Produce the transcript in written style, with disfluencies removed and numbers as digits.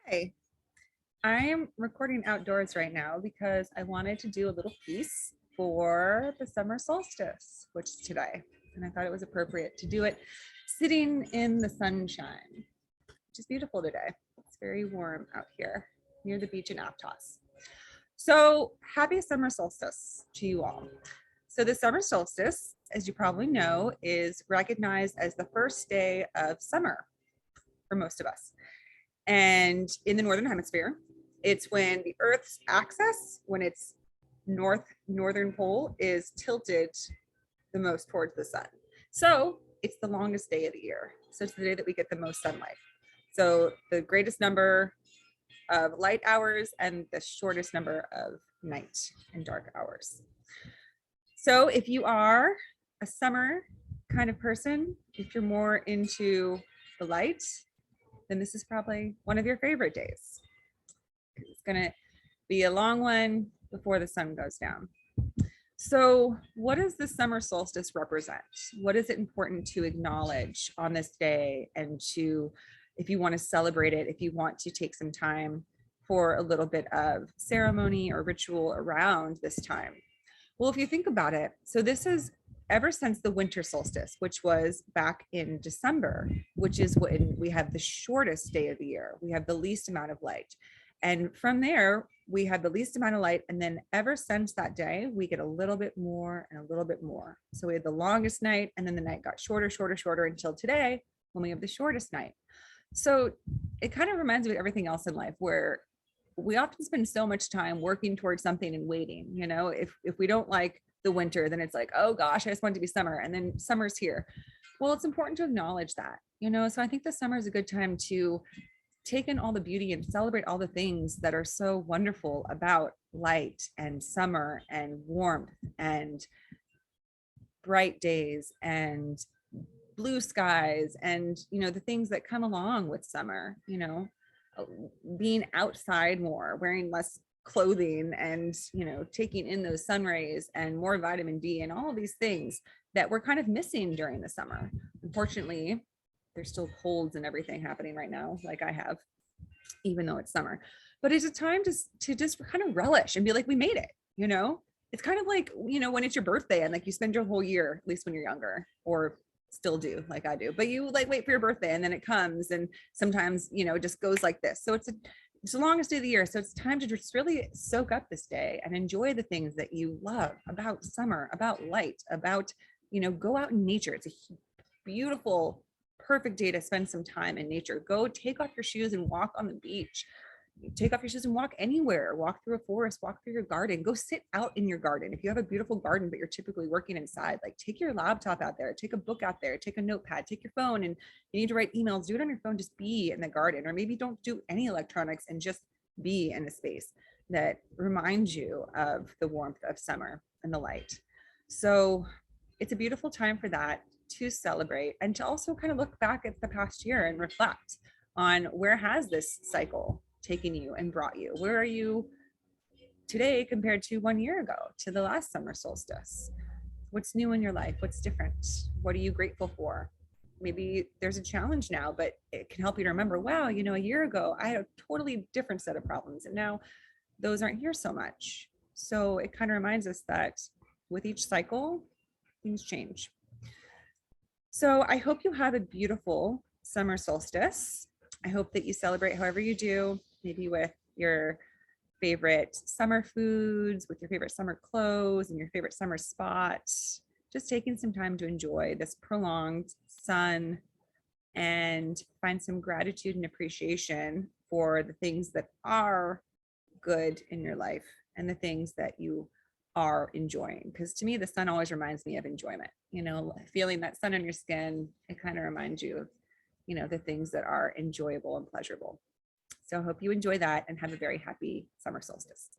Hey, I'm recording outdoors right now because I wanted to do a little piece for the summer solstice, which is today. And I thought it was appropriate to do it sitting in the sunshine, which is beautiful today. It's very warm out here near the beach in Aptos. So happy summer solstice to you all. So the summer solstice, as you probably know, is recognized as the first day of summer for most of us. And in the Northern Hemisphere, it's when the Earth's axis, when its northern pole is tilted the most towards the sun. So it's the longest day of the year. So it's the day that we get the most sunlight. So the greatest number of light hours and the shortest number of night and dark hours. So if you are a summer kind of person, if you're more into the light, then this is probably one of your favorite days. It's going to be a long one before the sun goes down. So what does the summer solstice represent? What is it important to acknowledge on this day, and to, if you want to celebrate it, if you want to take some time for a little bit of ceremony or ritual around this time? Well, if you think about it, so this is ever since the winter solstice, which was back in December, which is when we have the shortest day of the year. We have the least amount of light. And from there, we have the least amount of light. And then ever since that day, we get a little bit more and a little bit more. So we had the longest night, and then the night got shorter, shorter, shorter until today when we have the shortest night. So it kind of reminds me of everything else in life, where we often spend so much time working towards something and waiting. You know, if we don't like the winter, then it's like, oh gosh, I just want it to be summer, and then summer's here. Well, it's important to acknowledge that, you know. So I think the summer is a good time to take in all the beauty and celebrate all the things that are so wonderful about light and summer and warmth and bright days and blue skies, and you know, the things that come along with summer, you know, being outside more, wearing less clothing, and you know, taking in those sun rays and more vitamin D and all of these things that we're kind of missing during the summer. Unfortunately, there's still colds and everything happening right now, like I have, even though it's summer. But it's a time to just kind of relish and be like, we made it, you know. It's kind of like, you know, when it's your birthday and like you spend your whole year, at least when you're younger, or still do like I do, but you like wait for your birthday and then it comes, and sometimes, you know, it just goes like this. So it's the longest day of the year. So it's time to just really soak up this day and enjoy the things that you love about summer, about light, about, you know, go out in nature. It's a beautiful, perfect day to spend some time in nature. Go take off your shoes and walk on the beach. Take off your shoes and walk anywhere. Walk through a forest, walk through your garden. Go sit out in your garden. If you have a beautiful garden, but you're typically working inside, like take your laptop out there, take a book out there, take a notepad, take your phone, and you need to write emails, do it on your phone. Just be in the garden, or maybe don't do any electronics and just be in a space that reminds you of the warmth of summer and the light. So it's a beautiful time for that, to celebrate and to also kind of look back at the past year and reflect on where has this cycle taken you and brought you. Where are you today compared to 1 year ago, to the last summer solstice? What's new in your life? What's different? What are you grateful for? Maybe there's a challenge now, but it can help you to remember, wow, you know, a year ago I had a totally different set of problems, and now those aren't here so much. So it kind of reminds us that with each cycle, things change. So I hope you have a beautiful summer solstice. I hope that you celebrate however you do, maybe with your favorite summer foods, with your favorite summer clothes, and your favorite summer spots. Just taking some time to enjoy this prolonged sun and find some gratitude and appreciation for the things that are good in your life and the things that you are enjoying. Because to me, the sun always reminds me of enjoyment. You know, feeling that sun on your skin, it kind of reminds you of, you know, the things that are enjoyable and pleasurable. So I hope you enjoy that and have a very happy summer solstice.